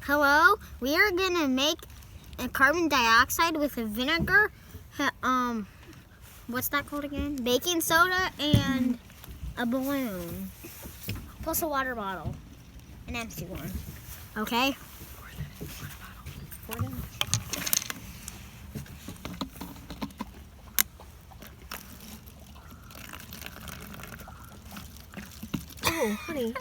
Hello, we are gonna make a carbon dioxide with a vinegar. What's that called again? Baking soda and a balloon, plus a water bottle, an empty one. Okay. Pour it in. Oh, honey.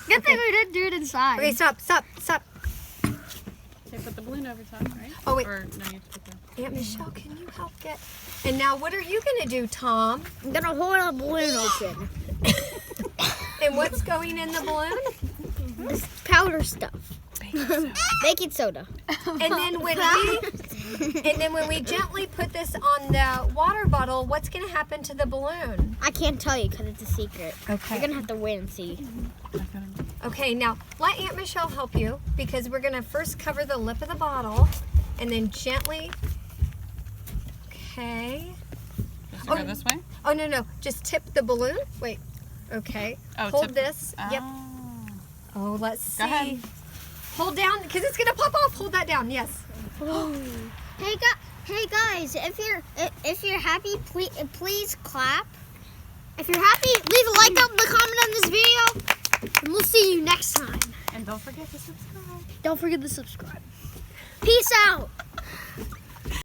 Good thing we didn't do it inside. Okay, stop. Okay, put the balloon over top, right? Oh, wait. Or no, you have to put the... Aunt Michelle, can you help get... And now what are you going to do, Tom? I'm gonna hold a balloon open. And what's going in the balloon? This powder stuff. Baking soda. And then when we gently put this on the water bottle, what's going to happen to the balloon? I can't tell you because it's a secret. Okay. You're gonna have to wait and see. Okay, now let Aunt Michelle help you because we're going to first cover the lip of the bottle and then gently... Okay. Does it go this way? Oh, no. Just tip the balloon. Wait. Okay. Oh, Hold tip- this. Oh. Yep. Oh, let's see. Go ahead. Hold down because it's going to pop off. Hold that down. Yes. Hey guys, if you're happy, please clap. If you're happy, leave a like up and a comment on this video, and we'll see you next time. And don't forget to subscribe. Don't forget to subscribe. Peace out.